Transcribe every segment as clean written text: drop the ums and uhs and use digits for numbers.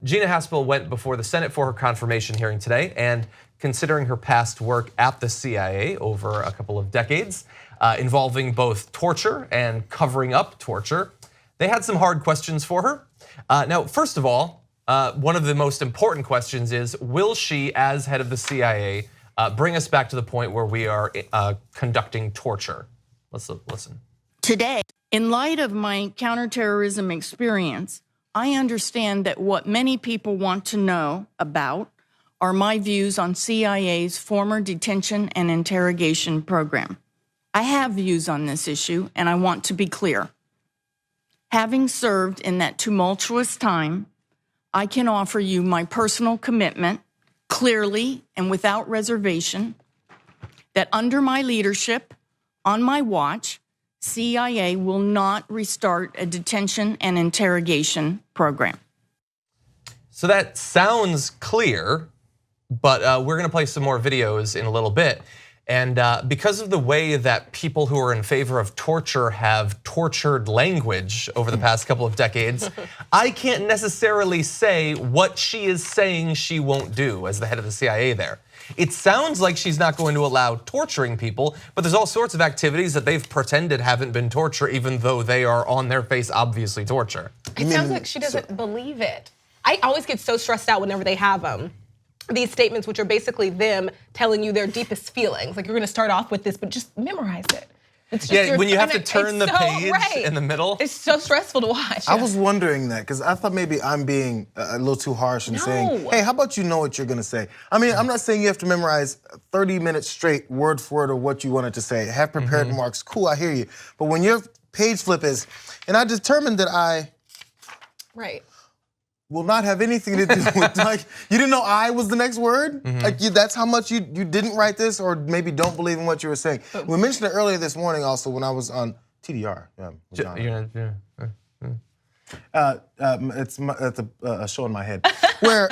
Gina Haspel went before the Senate for her confirmation hearing today, and considering her past work at the CIA over a couple of decades, involving both torture and covering up torture, they had some hard questions for her. Now, first of all, one of the most important questions is, will she, as head of the CIA, bring us back to the point where we are conducting torture? Let's listen. Today, in light of my counterterrorism experience, I understand that what many people want to know about are my views on CIA's former detention and interrogation program. I have views on this issue, and I want to be clear. Having served in that tumultuous time, I can offer you my personal commitment, clearly and without reservation, that under my leadership, on my watch, CIA will not restart a detention and interrogation program. So that sounds clear, but we're gonna play some more videos in a little bit. And because of the way that people who are in favor of torture have tortured language over the past couple of decades, I can't necessarily say what she is saying she won't do as the head of the CIA there. It sounds like she's not going to allow torturing people, but there's all sorts of activities that they've pretended haven't been torture, even though they are on their face obviously torture. It sounds like she doesn't believe it. I always get so stressed out whenever they have these statements, which are basically them telling you their deepest feelings. Like, you're gonna start off with this, but just memorize it. Yeah, when you have to turn the page in the middle. It's so stressful to watch. I was wondering that, because I thought maybe I'm being a little too harsh in saying, hey, how about you know what you're gonna say? I mean, I'm not saying you have to memorize 30 minutes straight, word for word, of what you wanted to say. Have prepared remarks, cool, I hear you. But when your page flip is, and I determined that I will not have anything to do with, like, you didn't know I was the next word? Like, that's how much you didn't write this, or maybe don't believe in what you were saying. We mentioned it earlier this morning also when I was on TDR. It's a show in my head where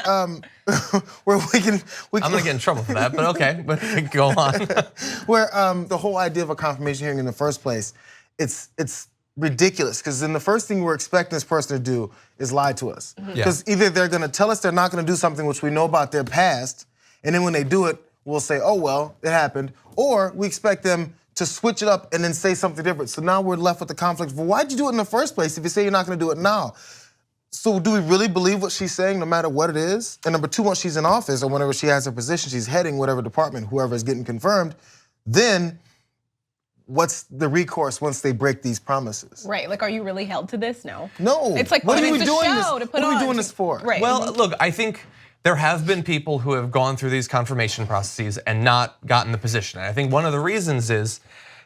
we can. I'm gonna get in trouble for that, but okay, but go on. Where the whole idea of a confirmation hearing in the first place, it's ridiculous, because then the first thing we're expecting this person to do is lie to us. Because either they're gonna tell us they're not gonna do something which we know about their past, and then when they do it, we'll say, oh well, it happened. Or we expect them to switch it up and then say something different. So now we're left with the conflict. Well, why'd you do it in the first place if you say you're not gonna do it now? So do we really believe what she's saying, no matter what it is? And number two, once she's in office or whenever she has her position, she's heading whatever department, whoever is getting confirmed, then what's the recourse once they break these promises? Right, like, are you really held to this? No. No. It's like, what are we doing this? What are we doing this for? Right. Well, look, I think there have been people who have gone through these confirmation processes and not gotten the position. And I think one of the reasons is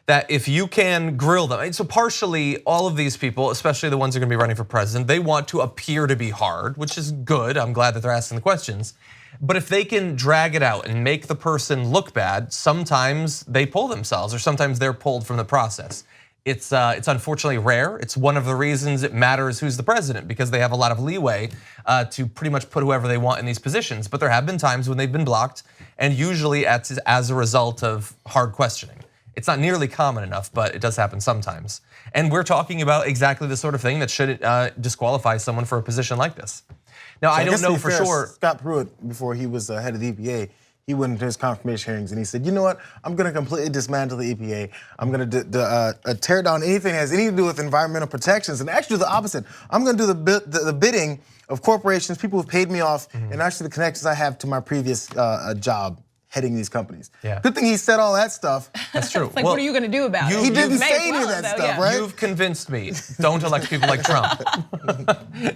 that if you can grill them, so partially all of these people, especially the ones who are gonna be running for president, they want to appear to be hard, which is good. I'm glad that they're asking the questions. But if they can drag it out and make the person look bad, sometimes they pull themselves, or sometimes they're pulled from the process. It's unfortunately rare. It's one of the reasons it matters who's the president, because they have a lot of leeway to pretty much put whoever they want in these positions. But there have been times when they've been blocked, and usually as a result of hard questioning. It's not nearly common enough, but it does happen sometimes. And we're talking about exactly the sort of thing that should disqualify someone for a position like this. Now, I don't know for sure. Scott Pruitt, before he was head of the EPA, he went into his confirmation hearings and he said, you know what, I'm gonna completely dismantle the EPA. I'm gonna tear down anything that has anything to do with environmental protections, and actually do the opposite. I'm gonna do the bidding of corporations, people who've paid me off, and actually the connections I have to my previous job heading these companies. Good thing he said all that stuff. That's true. It's like, what are you gonna do about it? He didn't say any of that stuff, right? You've convinced me. Don't elect people like Trump.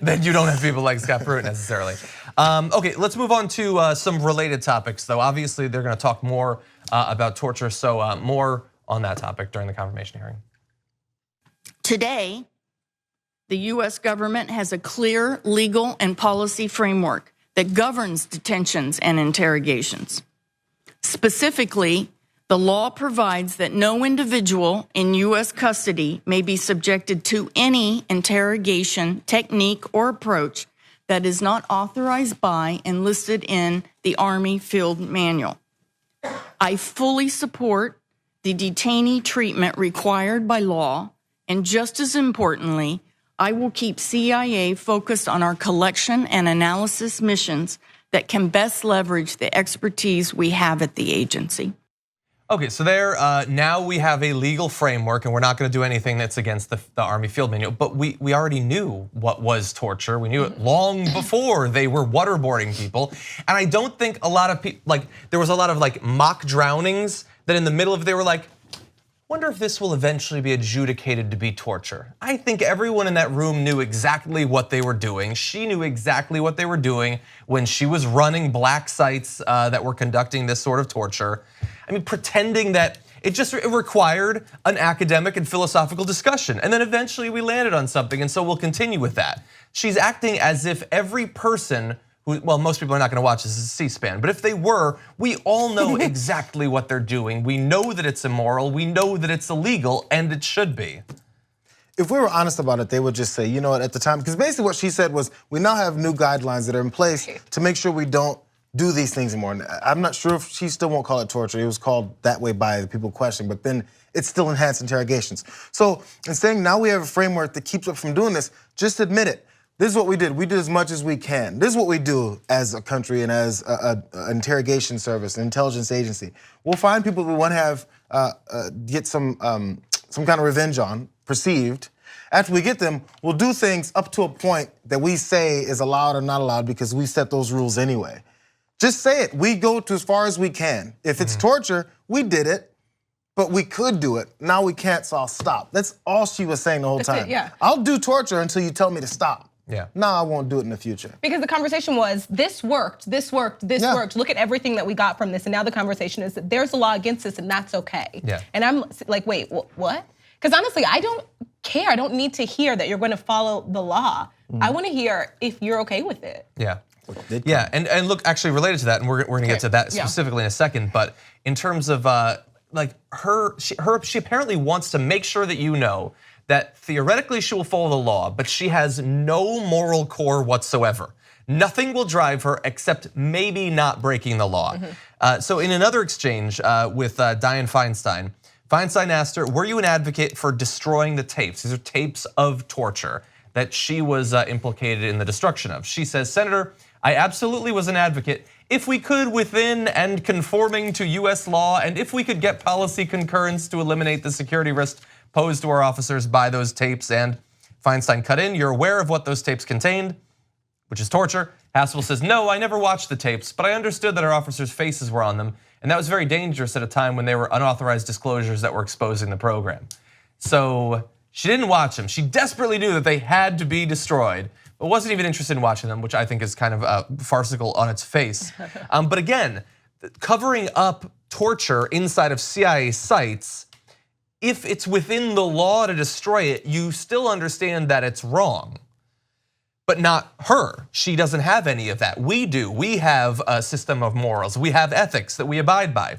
Then you don't have people like Scott Pruitt necessarily. Okay, let's move on to some related topics, though. Obviously, they're gonna talk more about torture, so more on that topic during the confirmation hearing. Today, the US government has a clear legal and policy framework that governs detentions and interrogations. Specifically, the law provides that no individual in US custody may be subjected to any interrogation technique or approach that is not authorized by and listed in the Army Field Manual. I fully support the detainee treatment required by law, and just as importantly, I will keep CIA focused on our collection and analysis missions that can best leverage the expertise we have at the agency. Okay, so now we have a legal framework, and we're not going to do anything that's against the Army Field Manual. But we already knew what was torture. We knew it long before they were waterboarding people. And I don't think a lot of people, there was a lot of mock drownings that in the middle of they were like, wonder if this will eventually be adjudicated to be torture. I think everyone in that room knew exactly what they were doing. She knew exactly what they were doing when she was running black sites that were conducting this sort of torture. I mean, pretending that it required an academic and philosophical discussion. And then eventually we landed on something, and so we'll continue with that. She's acting as if every person well, most people are not going to watch this as C-SPAN, but if they were, we all know exactly what they're doing. We know that it's immoral, we know that it's illegal, and it should be. If we were honest about it, they would just say, you know what, at the time, because basically what she said was, we now have new guidelines that are in place to make sure we don't do these things anymore. And I'm not sure if she still won't call it torture. It was called that way by the people questioning, but then it's still enhanced interrogations. So in saying now we have a framework that keeps us from doing this, just admit it. This is what we did. We did as much as we can. This is what we do as a country and as an interrogation service, an intelligence agency. We'll find people we want to have get some kind of revenge on, perceived. After we get them, we'll do things up to a point that we say is allowed or not allowed because we set those rules anyway. Just say it. We go to as far as we can. If it's torture, we did it, but we could do it. Now we can't, so I'll stop. That's all she was saying the whole time. Yeah. I'll do torture until you tell me to stop. Yeah. No, I won't do it in the future. Because the conversation was, this worked, this worked, this worked. Look at everything that we got from this. And now the conversation is that there's a law against this and that's okay. Yeah. And I'm like, wait, what? Because honestly, I don't care. I don't need to hear that you're going to follow the law. I want to hear if you're okay with it. Yeah. Yeah, and look, actually related to that, and we're gonna get to that specifically in a second, but in terms of she apparently wants to make sure that you know that theoretically she will follow the law, but she has no moral core whatsoever. Nothing will drive her except maybe not breaking the law. So in another exchange with Dianne Feinstein, Feinstein asked her, were you an advocate for destroying the tapes? These are tapes of torture that she was implicated in the destruction of. She says, Senator, I absolutely was an advocate if we could within and conforming to US law, and if we could get policy concurrence to eliminate the security risk posed to our officers by those tapes. And Feinstein cut in, you're aware of what those tapes contained, which is torture. Haspel says, no, I never watched the tapes, but I understood that our officers' faces were on them. And that was very dangerous at a time when they were unauthorized disclosures that were exposing the program. So she didn't watch them. She desperately knew that they had to be destroyed, but wasn't even interested in watching them, which I think is kind of farcical on its face. But again, covering up torture inside of CIA sites, if it's within the law to destroy it, you still understand that it's wrong. But not her. She doesn't have any of that. We do. We have a system of morals. We have ethics that we abide by.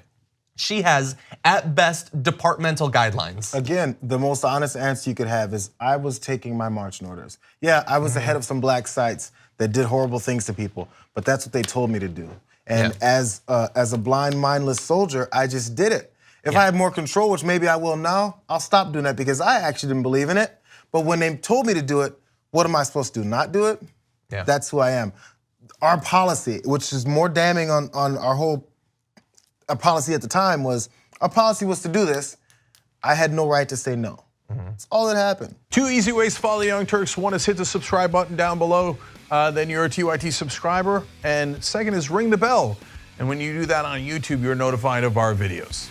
She has, at best, departmental guidelines. Again, the most honest answer you could have is, I was taking my marching orders. Yeah, I was the head of some black sites that did horrible things to people, but that's what they told me to do. And as a blind, mindless soldier, I just did it. If I had more control, which maybe I will now, I'll stop doing that because I actually didn't believe in it. But when they told me to do it, what am I supposed to do? Not do it? Yeah. That's who I am. Our policy, which is more damning on our whole policy at the time, was our policy was to do this. I had no right to say no. That's all that happened. 2 easy ways to follow the Young Turks. One is hit the subscribe button down below. Then you're a TYT subscriber. And second is ring the bell. And when you do that on YouTube, you're notified of our videos.